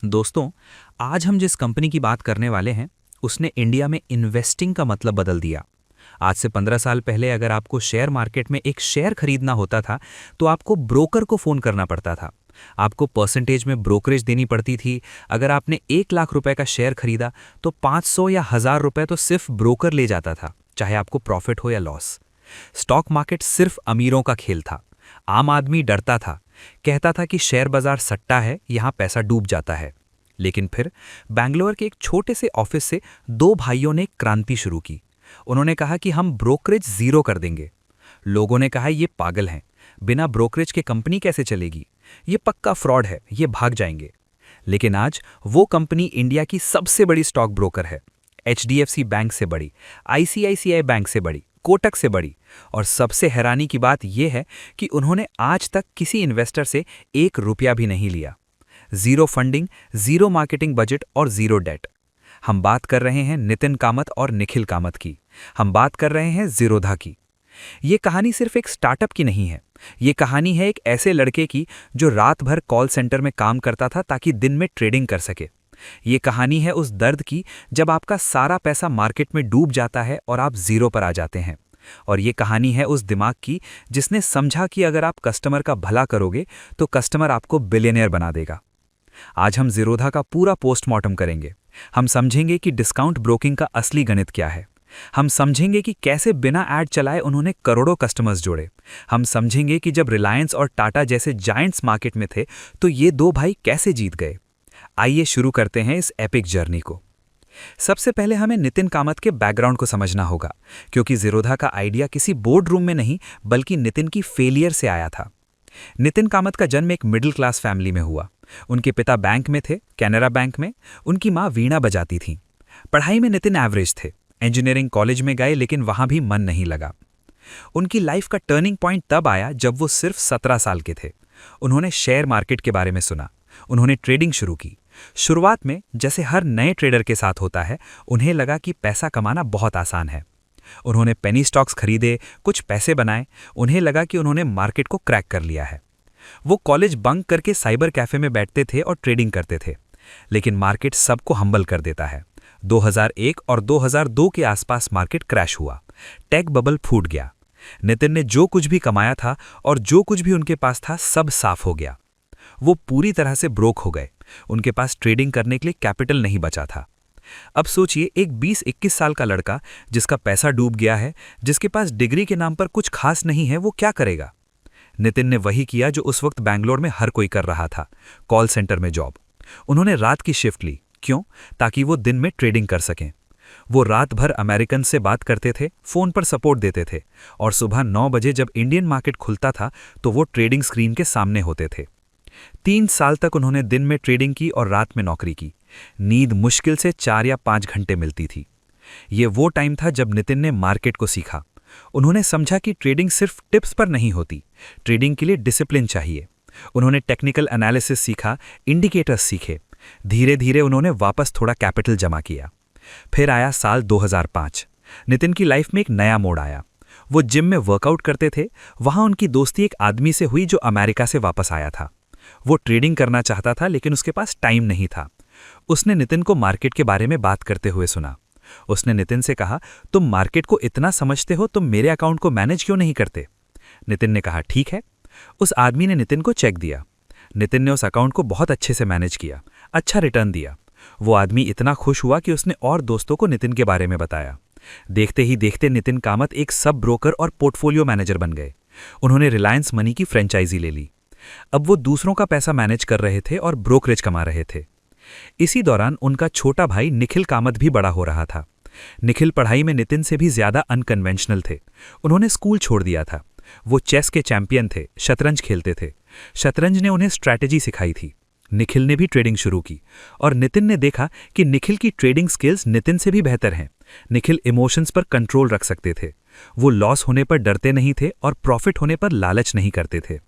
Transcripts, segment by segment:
दोस्तों, आज हम जिस कंपनी की बात करने वाले हैं, उसने इंडिया में इन्वेस्टिंग का मतलब बदल दिया। आज से 15 साल पहले अगर आपको शेयर मार्केट में एक शेयर खरीदना होता था, तो आपको ब्रोकर को फ़ोन करना पड़ता था। आपको परसेंटेज में ब्रोकरेज देनी पड़ती थी। अगर आपने 1 लाख रुपए का शेयर खरीदा, तो 500 या 1000 रुपए तो सिर्फ ब्रोकर ले जाता था, चाहे आपको प्रॉफिट हो या लॉस। स्टॉक मार्केट सिर्फ अमीरों का खेल था। आम आदमी डरता था, कहता था कि शेयर बाजार सट्टा है, यहां पैसा डूब जाता है। लेकिन फिर बैंगलोर के एक छोटे से ऑफिस से दो भाइयों ने एक क्रांति शुरू की। उन्होंने कहा कि हम ब्रोकरेज जीरो कर देंगे। लोगों ने कहा ये पागल हैं, बिना ब्रोकरेज के कंपनी कैसे चलेगी, ये पक्का फ्रॉड है, ये भाग जाएंगे। लेकिन आज वो कंपनी इंडिया की सबसे बड़ी स्टॉक ब्रोकर है। एचडीएफसी बैंक से बड़ी, आईसीआईसीआई बैंक से बड़ी, कोटक से बड़ी। और सबसे हैरानी की बात यह है कि उन्होंने आज तक किसी इन्वेस्टर से 1 रुपया भी नहीं लिया। Zero funding, zero marketing budget और जीरो डेट। हम बात कर रहे हैं नितिन कामत और निखिल कामत की। हम बात कर रहे हैं ज़ीरोधा की। ये कहानी सिर्फ एक स्टार्टअप की नहीं है। ये कहानी है एक ऐसे लड़के की जो रात भर कॉल सेंटर में काम करता था ताकि दिन में ट्रेडिंग कर सके। ये कहानी है उस दर्द की जब आपका सारा पैसा मार्केट में डूब जाता है और आप जीरो पर आ जाते हैं। और ये कहानी है उस दिमाग की जिसने समझा कि अगर आप कस्टमर का भला करोगे तो कस्टमर आपको बिलियनियर बना देगा। आज हम ज़ीरोधा का पूरा पोस्टमार्टम करेंगे। हम समझेंगे कि डिस्काउंट ब्रोकिंग का असली गणित क्या है। हम समझेंगे कि कैसे बिना ऐड चलाए उन्होंने करोड़ों कस्टमर्स जोड़े। हम समझेंगे कि जब रिलायंस और टाटा जैसे जायंट्स मार्केट में थे तो ये दो भाई कैसे जीत गए। आइए शुरू करते हैं इस एपिक जर्नी को। सबसे पहले हमें नितिन कामत के बैकग्राउंड को समझना होगा, क्योंकि ज़ीरोधा का आइडिया किसी बोर्ड रूम में नहीं बल्कि नितिन की फेलियर से आया था। नितिन कामत का जन्म एक मिडिल क्लास फैमिली में हुआ। उनके पिता बैंक में थे, कैनरा बैंक में। उनकी माँ वीणा बजाती थीं। पढ़ाई में नितिन एवरेज थे। इंजीनियरिंग कॉलेज में गए लेकिन वहां भी मन नहीं लगा। उनकी लाइफ का टर्निंग पॉइंट तब आया जब वो सिर्फ 17 साल के थे। उन्होंने शेयर मार्केट के बारे में सुना। उन्होंने ट्रेडिंग शुरू की। शुरुआत में जैसे हर नए ट्रेडर के साथ होता है, उन्हें लगा कि पैसा कमाना बहुत आसान है। उन्होंने पेनी स्टॉक्स खरीदे, कुछ पैसे बनाए। उन्हें लगा कि उन्होंने मार्केट को क्रैक कर लिया है। वो कॉलेज बंक करके साइबर कैफे में बैठते थे और ट्रेडिंग करते थे। लेकिन मार्केट सबको हम्बल कर देता है। 2001 और 2002 के आसपास मार्केट क्रैश हुआ। टेक बबल फूट गया। नितिन ने जो कुछ भी कमाया था और जो कुछ भी उनके पास था, सब साफ हो गया। वो पूरी तरह से ब्रोक हो गए। उनके पास ट्रेडिंग करने के लिए कैपिटल नहीं बचा था। अब सोचिए, एक 20-21 साल का लड़का जिसका पैसा डूब गया है, जिसके पास डिग्री के नाम पर कुछ खास नहीं है, वो क्या करेगा। नितिन ने वही किया जो उस वक्त बैंगलोर में हर कोई कर रहा था, कॉल सेंटर में जॉब। उन्होंने रात की शिफ्ट ली। क्यों? ताकि वो दिन में ट्रेडिंग कर सकें। वो रात भर अमेरिकन से बात करते थे, फोन पर सपोर्ट देते थे, और सुबह 9 बजे जब इंडियन मार्केट खुलता था तो वो ट्रेडिंग स्क्रीन के सामने होते थे। 3 साल तक उन्होंने दिन में ट्रेडिंग की और रात में नौकरी की। नींद मुश्किल से 4 या 5 घंटे मिलती थी। ये वो टाइम था जब नितिन ने मार्केट को सीखा। उन्होंने समझा कि ट्रेडिंग सिर्फ टिप्स पर नहीं होती, ट्रेडिंग के लिए डिसिप्लिन चाहिए। उन्होंने टेक्निकल एनालिसिस सीखा, इंडिकेटर्स सीखे। धीरे धीरे उन्होंने वापस थोड़ा कैपिटल जमा किया। फिर आया साल 2005। नितिन की लाइफ में एक नया मोड़ आया। वो जिम में वर्कआउट करते थे। वहां उनकी दोस्ती एक आदमी से हुई जो अमेरिका से वापस आया था। वो ट्रेडिंग करना चाहता था लेकिन उसके पास टाइम नहीं था। उसने नितिन को मार्केट के बारे में बात करते हुए सुना। उसने नितिन से कहा, तुम मार्केट को इतना समझते हो, तुम मेरे अकाउंट को मैनेज क्यों नहीं करते। नितिन ने कहा, ठीक है। उस आदमी ने नितिन को चेक दिया। नितिन ने उस अकाउंट को बहुत अच्छे से मैनेज किया, अच्छा रिटर्न दिया। वो आदमी इतना खुश हुआ कि उसने और दोस्तों को नितिन के बारे में बताया। देखते ही देखते नितिन कामत एक सब ब्रोकर और पोर्टफोलियो मैनेजर बन गए। उन्होंने रिलायंस मनी की फ्रेंचाइजी ले ली। अब वो दूसरों का पैसा मैनेज कर रहे थे और ब्रोकरेज कमा रहे थे। इसी दौरान उनका छोटा भाई निखिल कामत भी बड़ा हो रहा था। निखिल पढ़ाई में नितिन से भी ज्यादा अनकन्वेंशनल थे। उन्होंने स्कूल छोड़ दिया था। वो चेस के चैंपियन थे, शतरंज खेलते थे। शतरंज ने उन्हें स्ट्रैटेजी सिखाई थी। निखिल ने भी ट्रेडिंग शुरू की और नितिन ने देखा कि निखिल की ट्रेडिंग स्किल्स नितिन से भी बेहतर हैं। निखिल इमोशंस पर कंट्रोल रख सकते थे। वो लॉस होने पर डरते नहीं थे और प्रॉफिट होने पर लालच नहीं करते थे।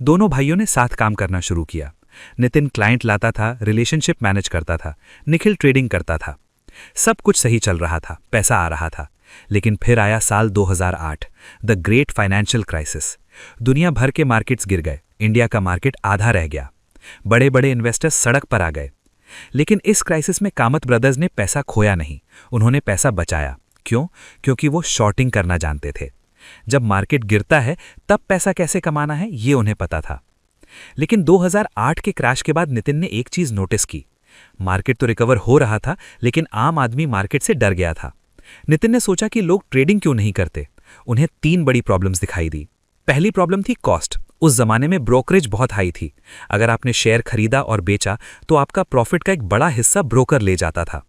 दोनों भाइयों ने साथ काम करना शुरू किया। नितिन क्लाइंट लाता था, रिलेशनशिप मैनेज करता था। निखिल ट्रेडिंग करता था। सब कुछ सही चल रहा था, पैसा आ रहा था। लेकिन फिर आया साल 2008, द ग्रेट फाइनेंशियल क्राइसिस। दुनिया भर के मार्केट्स गिर गए। इंडिया का मार्केट आधा रह गया। बड़े बड़े इन्वेस्टर्स सड़क पर आ गए। लेकिन इस क्राइसिस में कामत ब्रदर्स ने पैसा खोया नहीं, उन्होंने पैसा बचाया। क्यों? क्योंकि वो शॉर्टिंग करना जानते थे। जब मार्केट गिरता है तब पैसा कैसे कमाना है ये उन्हें पता था। लेकिन 2008 के क्रैश के बाद नितिन ने एक चीज नोटिस की। मार्केट तो रिकवर हो रहा था, लेकिन आम आदमी मार्केट से डर गया था। नितिन ने सोचा कि लोग ट्रेडिंग क्यों नहीं करते। उन्हें 3 बड़ी प्रॉब्लम्स दिखाई दी। पहली प्रॉब्लम थी कॉस्ट। उस जमाने में ब्रोकरेज बहुत हाई थी। अगर आपने शेयर खरीदा और बेचा तो आपका प्रॉफिट का एक बड़ा हिस्सा ब्रोकर ले जाता था।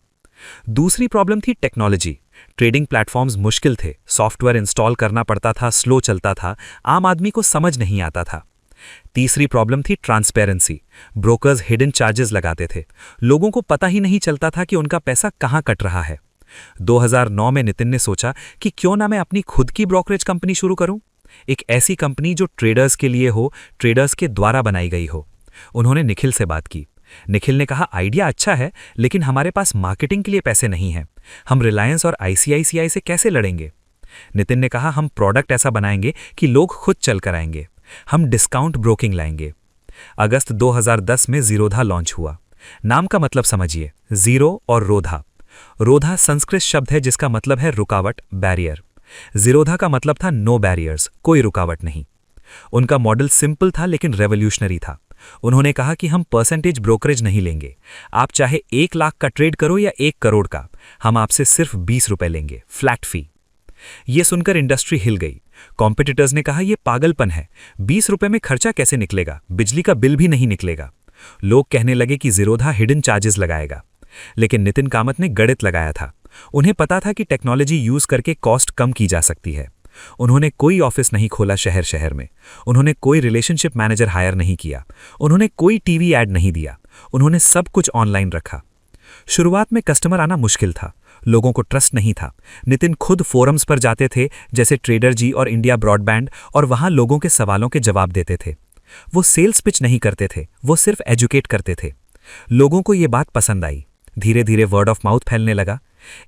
दूसरी प्रॉब्लम थी टेक्नोलॉजी। ट्रेडिंग प्लेटफॉर्म्स मुश्किल थे, सॉफ्टवेयर इंस्टॉल करना पड़ता था, स्लो चलता था, आम आदमी को समझ नहीं आता था। तीसरी प्रॉब्लम थी ट्रांसपेरेंसी। ब्रोकर्स हिडन चार्जेस लगाते थे, लोगों को पता ही नहीं चलता था कि उनका पैसा कहां कट रहा है। 2009 में नितिन ने सोचा कि क्यों ना मैं अपनी खुद की ब्रोकरेज कंपनी शुरू करूं, एक ऐसी कंपनी जो ट्रेडर्स के लिए हो, ट्रेडर्स के द्वारा बनाई गई हो। उन्होंने निखिल से बात की। निखिल ने कहा, आइडिया अच्छा है, लेकिन हमारे पास मार्केटिंग के लिए पैसे नहीं हैं। हम रिलायंस और आईसीआईसीआई से कैसे लड़ेंगे? नितिन ने कहा, हम प्रोडक्ट ऐसा बनाएंगे कि लोग खुद चल कर आएंगे। हम डिस्काउंट ब्रोकिंग लाएंगे। अगस्त 2010 में जीरोधा लॉन्च हुआ। नाम का मतलब समझिए, जीरो और रोधा। रोधा संस्कृत शब्द है जिसका मतलब है रुकावट, बैरियर। जीरोधा का मतलब था नो बैरियर्स, कोई रुकावट नहीं। उनका मॉडल सिंपल था लेकिन रेवोल्यूशनरी था। उन्होंने कहा कि हम परसेंटेज ब्रोकरेज नहीं लेंगे। आप चाहे 1 लाख का ट्रेड करो या 1 करोड़ का, हम आपसे सिर्फ 20 रुपए लेंगे, फ्लैट फी। यह सुनकर इंडस्ट्री हिल गई। कॉम्पिटिटर्स ने कहा, यह पागलपन है, 20 रुपए में खर्चा कैसे निकलेगा, बिजली का बिल भी नहीं निकलेगा। लोग कहने लगे कि जीरोधा हिडन चार्जेस लगाएगा। लेकिन नितिन कामत ने गणित लगाया था। उन्हें पता था कि टेक्नोलॉजी यूज करके कॉस्ट कम की जा सकती है। उन्होंने कोई ऑफिस नहीं खोला शहर शहर में। उन्होंने कोई रिलेशनशिप मैनेजर हायर नहीं किया। उन्होंने कोई टीवी ऐड नहीं दिया। उन्होंने सब कुछ ऑनलाइन रखा। शुरुआत में कस्टमर आना मुश्किल था, लोगों को ट्रस्ट नहीं था। नितिन खुद फोरम्स पर जाते थे, जैसे ट्रेडर जी और इंडिया ब्रॉडबैंड, और वहां लोगों के सवालों के जवाब देते थे। वो सेल्स पिच नहीं करते थे, वो सिर्फ एजुकेट करते थे। लोगों को ये बात पसंद आई। धीरे धीरे वर्ड ऑफ माउथ फैलने लगा।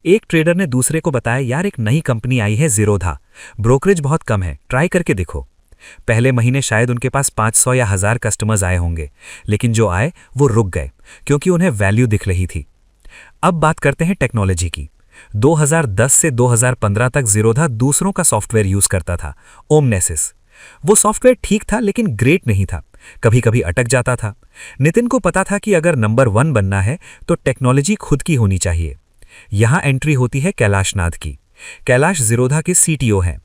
एक ट्रेडर ने दूसरे को बताया, यार एक नई कंपनी आई है जीरोधा, ब्रोकरेज बहुत कम है, ट्राई करके देखो। पहले महीने शायद उनके पास 500 या 1000 कस्टमर्स आए होंगे, लेकिन जो आए वो रुक गए, क्योंकि उन्हें वैल्यू दिख रही थी। अब बात करते हैं टेक्नोलॉजी की। 2010 से 2015 तक जीरोधा दूसरों का सॉफ्टवेयर यूज करता था, ओमनेसिस। वो सॉफ्टवेयर ठीक था लेकिन ग्रेट नहीं था, कभी कभी अटक जाता था। नितिन को पता था कि अगर नंबर 1 बनना है तो टेक्नोलॉजी खुद की होनी चाहिए। यहां एंट्री होती है कैलाश नाथ की। कैलाश जीरोधा के सीटीओ हैं।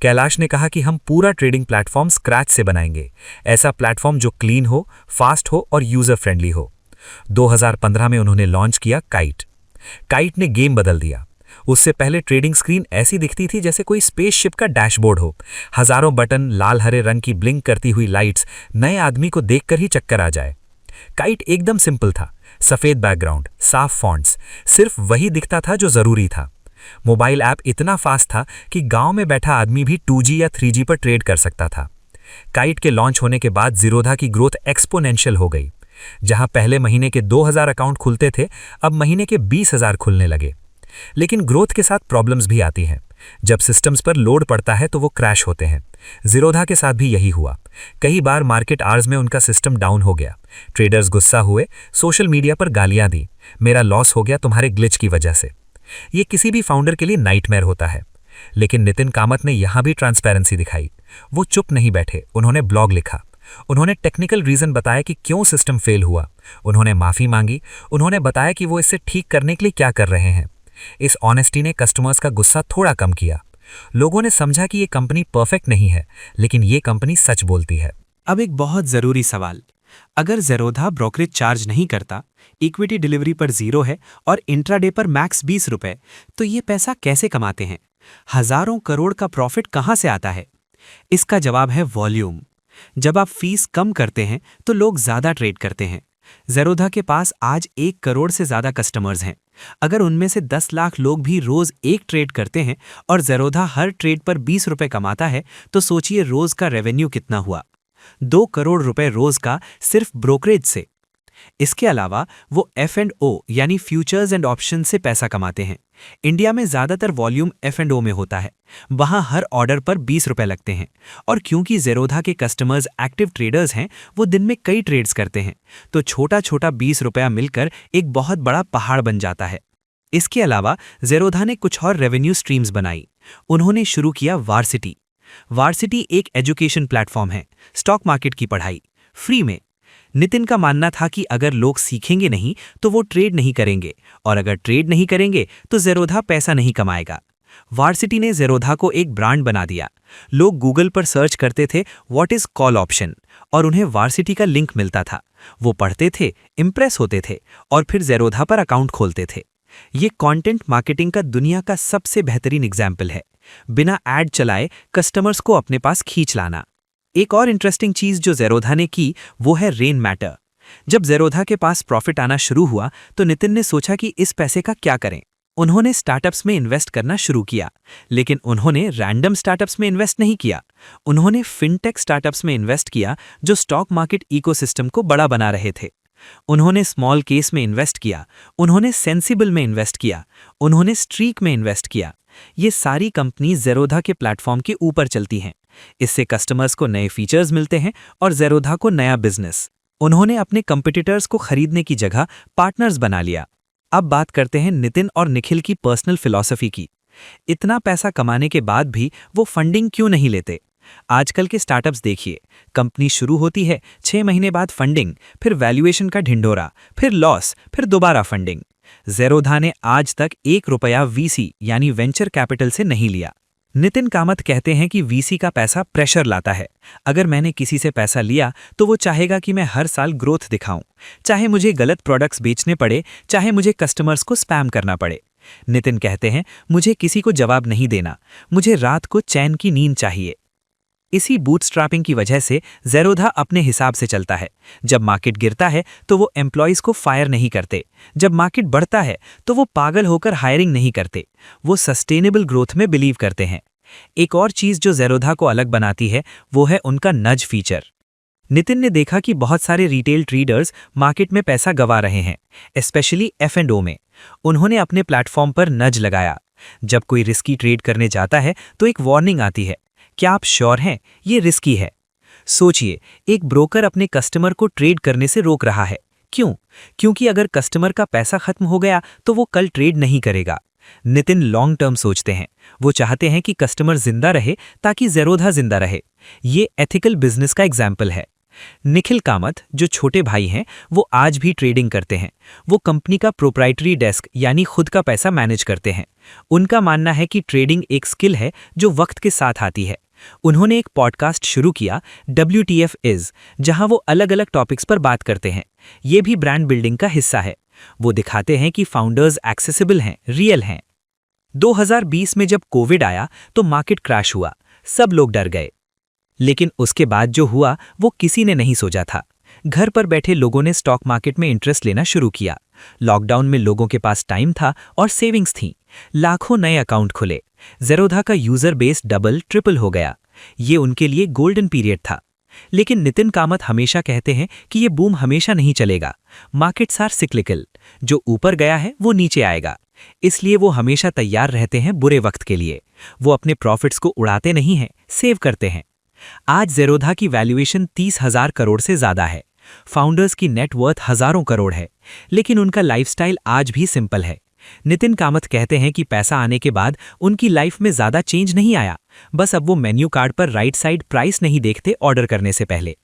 कैलाश ने कहा कि हम पूरा ट्रेडिंग प्लेटफॉर्म स्क्रैच से बनाएंगे, ऐसा प्लेटफॉर्म जो क्लीन हो, फास्ट हो और यूजर फ्रेंडली हो। 2015 में उन्होंने लॉन्च किया काइट। काइट ने गेम बदल दिया। उससे पहले ट्रेडिंग स्क्रीन ऐसी दिखती थी जैसे कोई स्पेसशिप का डैशबोर्ड हो। हजारों बटन, लाल हरे रंग की ब्लिंक करती हुई लाइट्स, नए आदमी को देखकर ही चक्कर आ जाए। काइट एकदम सिंपल था, सफेद बैकग्राउंड, साफ फॉन्ट्स, सिर्फ वही दिखता था जो जरूरी था। मोबाइल ऐप इतना फास्ट था कि गांव में बैठा आदमी भी 2G या 3G पर ट्रेड कर सकता था। काइट के लॉन्च होने के बाद जीरोधा की ग्रोथ एक्सपोनेंशियल हो गई। जहां पहले महीने के 2000 अकाउंट खुलते थे, अब महीने के 20,000 खुलने लगे। लेकिन ग्रोथ के साथ प्रॉब्लम्स भी आती हैं। जब सिस्टम्स पर लोड पड़ता है तो वो क्रैश होते हैं। जीरोधा के साथ भी यही हुआ। कई बार मार्केट आवर्स में उनका सिस्टम डाउन हो गया। ट्रेडर्स गुस्सा हुए, सोशल मीडिया पर गालियां दी, मेरा लॉस हो गया तुम्हारे ग्लिच की वजह से। ये किसी भी फाउंडर के लिए नाइटमेयर होता है। लेकिन नितिन कामत ने यहां भी ट्रांसपेरेंसी दिखाई। वो चुप नहीं बैठे, उन्होंने ब्लॉग लिखा। उन्होंने टेक्निकल रीजन बताया कि क्यों सिस्टम फेल हुआ। उन्होंने माफी मांगी। उन्होंने बताया कि वो इसे ठीक करने के लिए क्या कर रहे हैं। इस ऑनेस्टी ने कस्टमर्स का गुस्सा थोड़ा कम किया। लोगों ने समझा कि ये कंपनी परफेक्ट नहीं है, लेकिन ये कंपनी सच बोलती है। अब एक बहुत जरूरी सवाल, अगर जीरोधा ब्रोकरेज चार्ज नहीं करता, इक्विटी डिलीवरी पर 0 है और इंट्राडे पर मैक्स 20 रुपए, तो ये पैसा कैसे कमाते हैं? हजारों करोड़ का प्रॉफिट कहां से आता है? इसका जवाब है वॉल्यूम। जब आप फीस कम करते हैं तो लोग ज्यादा ट्रेड करते हैं। जीरोधा के पास आज 1 करोड़ से ज्यादा कस्टमर्स हैं। अगर उनमें से 10 लाख लोग भी रोज एक ट्रेड करते हैं और जीरोधा हर ट्रेड पर 20 रुपए कमाता है, तो सोचिए रोज का रेवेन्यू कितना हुआ। 2 करोड़ रुपए रोज का सिर्फ ब्रोकरेज से। इसके अलावा वो F&O यानी फ्यूचर्स एंड ऑप्शन से पैसा कमाते हैं। इंडिया में ज़्यादातर वॉल्यूम F&O में होता है। वहाँ हर ऑर्डर पर 20 रुपए लगते हैं और क्योंकि ज़ेरोधा के कस्टमर्स एक्टिव ट्रेडर्स हैं, वो दिन में कई ट्रेड्स करते हैं, तो छोटा छोटा 20 रुपया मिलकर एक बहुत बड़ा पहाड़ बन जाता है। इसके अलावा ज़ेरोधा ने कुछ और रेवेन्यू स्ट्रीम्स बनाई। उन्होंने शुरू किया वार्सिटी। वार्सिटी एक एजुकेशन प्लेटफॉर्म है, स्टॉक मार्केट की पढ़ाई फ्री में। नितिन का मानना था कि अगर लोग सीखेंगे नहीं तो वो ट्रेड नहीं करेंगे, और अगर ट्रेड नहीं करेंगे तो ज़ेरोधा पैसा नहीं कमाएगा। वार्सिटी ने ज़ेरोधा को एक ब्रांड बना दिया। लोग गूगल पर सर्च करते थे व्हाट इज कॉल ऑप्शन, और उन्हें वार्सिटी का लिंक मिलता था। वो पढ़ते थे, इंप्रेस होते थे और फिर ज़ेरोधा पर अकाउंट खोलते थे। ये कंटेंट मार्केटिंग का दुनिया का सबसे बेहतरीन एग्जाम्पल है। बिना एड चलाए कस्टमर्स को अपने पास खींच लाना। एक और इंटरेस्टिंग चीज जो ज़ेरोधा ने की वो है रेन मैटर। जब ज़ेरोधा के पास प्रॉफिट आना शुरू हुआ तो नितिन ने सोचा कि इस पैसे का क्या करें। उन्होंने स्टार्टअप्स में इन्वेस्ट करना शुरू किया, लेकिन उन्होंने रैंडम स्टार्टअप्स में इन्वेस्ट नहीं किया। उन्होंने फिनटेक स्टार्टअप्स में इन्वेस्ट किया जो स्टॉक मार्केट इकोसिस्टम को बड़ा बना रहे थे। उन्होंने स्मॉल केस में इन्वेस्ट किया, उन्होंने सेंसिबल में इन्वेस्ट किया, उन्होंने स्ट्रीक में इन्वेस्ट किया। ये सारी कंपनी ज़ेरोधा के प्लेटफॉर्म के ऊपर चलती हैं। इससे कस्टमर्स को नए फीचर्स मिलते हैं और ज़ेरोधा को नया बिजनेस। उन्होंने अपने कंपटीटर्स को खरीदने की जगह पार्टनर्स बना लिया। अब बात करते हैं नितिन और निखिल की पर्सनल फिलॉसफी की। इतना पैसा कमाने के बाद भी वो फंडिंग क्यों नहीं लेते? आजकल के स्टार्टअप्स देखिए, कंपनी शुरू होती है, 6 महीने बाद फंडिंग, फिर वैल्यूएशन का ढिंढोरा, फिर लॉस, फिर दोबारा फंडिंग। ज़ेरोधा ने आज तक 1 रुपया वीसी यानी वेंचर कैपिटल से नहीं लिया। नितिन कामत कहते हैं कि वीसी का पैसा प्रेशर लाता है। अगर मैंने किसी से पैसा लिया तो वो चाहेगा कि मैं हर साल ग्रोथ दिखाऊं, चाहे मुझे गलत प्रोडक्ट्स बेचने पड़े, चाहे मुझे कस्टमर्स को स्पैम करना पड़े। नितिन कहते हैं, मुझे किसी को जवाब नहीं देना, मुझे रात को चैन की नींद चाहिए। इसी बूटस्ट्रैपिंग की वजह से ज़ेरोधा अपने हिसाब से चलता है। जब मार्केट गिरता है तो वो एम्प्लॉइज़ को फायर नहीं करते, जब मार्केट बढ़ता है तो वो पागल होकर हायरिंग नहीं करते। वो सस्टेनेबल ग्रोथ में बिलीव करते हैं। एक और चीज़ जो ज़ेरोधा को अलग बनाती है वो है उनका नज फीचर। नितिन ने देखा कि बहुत सारे रिटेल ट्रेडर्स मार्केट में पैसा गंवा रहे हैं, स्पेशली F&O में। उन्होंने अपने प्लेटफॉर्म पर नज लगाया। जब कोई रिस्की ट्रेड करने जाता है तो एक वार्निंग आती है, क्या आप श्योर हैं ये रिस्की है? सोचिए, एक ब्रोकर अपने कस्टमर को ट्रेड करने से रोक रहा है। क्यों? क्योंकि अगर कस्टमर का पैसा खत्म हो गया तो वो कल ट्रेड नहीं करेगा। नितिन लॉन्ग टर्म सोचते हैं। वो चाहते हैं कि कस्टमर जिंदा रहे ताकि ज़ेरोधा जिंदा रहे। ये एथिकल बिजनेस का एग्जाम्पल है। निखिल कामत जो छोटे भाई हैं, वो आज भी ट्रेडिंग करते हैं। वो कंपनी का प्रोप्राइटरी डेस्क यानी खुद का पैसा मैनेज करते हैं। उनका मानना है कि ट्रेडिंग एक स्किल है जो वक्त के साथ आती है। उन्होंने एक पॉडकास्ट शुरू किया, WTF इज, जहां वो अलग अलग टॉपिक्स पर बात करते हैं। ये भी ब्रांड बिल्डिंग का हिस्सा है। वो दिखाते हैं कि फाउंडर्स एक्सेसिबल हैं, रियल हैं। 2020 में जब कोविड आया तो मार्केट क्रैश हुआ, सब लोग डर गए। लेकिन उसके बाद जो हुआ वो किसी ने नहीं सोचा था। घर पर बैठे लोगों ने स्टॉक मार्केट में इंटरेस्ट लेना शुरू किया। लॉकडाउन में लोगों के पास टाइम था और सेविंग्स थी। लाखों नए अकाउंट खुले। ज़ेरोधा का यूजर बेस डबल ट्रिपल हो गया। ये उनके लिए गोल्डन पीरियड था। लेकिन नितिन कामत हमेशा कहते हैं कि ये बूम हमेशा नहीं चलेगा। मार्केट्स आर सिक्लिकल, जो ऊपर गया है वो नीचे आएगा। इसलिए वो हमेशा तैयार रहते हैं बुरे वक्त के लिए। वो अपने प्रॉफिट्स को उड़ाते नहीं हैं, सेव करते हैं। आज ज़ेरोधा की वैल्यूएशन 30,000 करोड़ से ज़्यादा है। फाउंडर्स की नेटवर्थ हज़ारों करोड़ है, लेकिन उनका लाइफस्टाइल आज भी सिंपल है। नितिन कामत कहते हैं कि पैसा आने के बाद उनकी लाइफ में ज़्यादा चेंज नहीं आया, बस अब वो मेन्यू कार्ड पर राइट साइड प्राइस नहीं देखते ऑर्डर करने से पहले।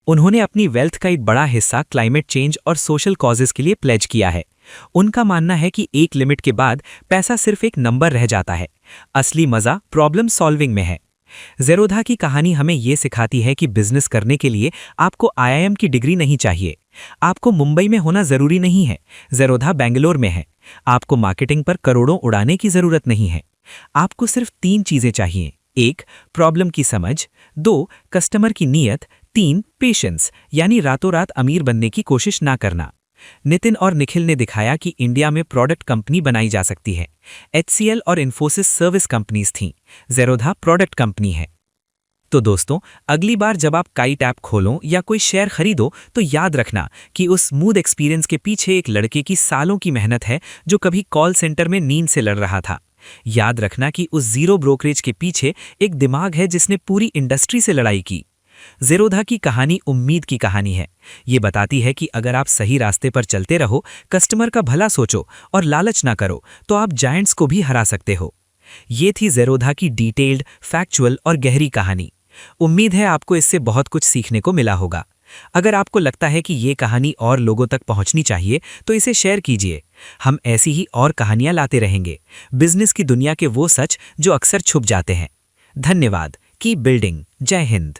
उन्होंने अपनी वेल्थ का एक बड़ा हिस्सा क्लाइमेट चेंज और सोशल कॉजेज़ के लिए प्लेज किया है। उनका मानना है कि एक लिमिट के बाद पैसा सिर्फ एक नंबर रह जाता है। असली मज़ा प्रॉब्लम सॉल्विंग में है। ज़ेरोधा की कहानी हमें ये सिखाती है कि बिजनेस करने के लिए आपको IIM की डिग्री नहीं चाहिए। आपको मुंबई में होना ज़रूरी नहीं है, ज़ेरोधा बेंगलोर में है। आपको मार्केटिंग पर करोड़ों उड़ाने की ज़रूरत नहीं है। आपको सिर्फ 3 चीज़ें चाहिए। 1. प्रॉब्लम की समझ, 2. कस्टमर की नीयत, 3. पेशेंस यानी रातों रात अमीर बनने की कोशिश ना करना। नितिन और निखिल ने दिखाया कि इंडिया में प्रोडक्ट कंपनी बनाई जा सकती है। HCL और इन्फोसिस सर्विस कंपनीज थीं, ज़ेरोधा प्रोडक्ट कंपनी है। तो दोस्तों, अगली बार जब आप काइट ऐप खोलो या कोई शेयर खरीदो तो याद रखना कि उस स्मूथ एक्सपीरियंस के पीछे एक लड़के की सालों की मेहनत है जो कभी कॉल सेंटर में नींद से लड़ रहा था। याद रखना कि उस जीरो ब्रोकरेज के पीछे एक दिमाग है जिसने पूरी इंडस्ट्री से लड़ाई की। ज़ेरोधा की कहानी उम्मीद की कहानी है। ये बताती है कि अगर आप सही रास्ते पर चलते रहो, कस्टमर का भला सोचो और लालच ना करो तो आप जायंट्स को भी हरा सकते हो। ये थी ज़ेरोधा की डिटेल्ड, फैक्चुअल और गहरी कहानी। उम्मीद है आपको इससे बहुत कुछ सीखने को मिला होगा। अगर आपको लगता है कि ये कहानी और लोगों तक पहुंचनी चाहिए तो इसे शेयर कीजिए। हम ऐसी ही और कहानियां लाते रहेंगे, बिजनेस की दुनिया के वो सच जो अक्सर छुप जाते हैं। धन्यवाद। Keep building. जय हिंद।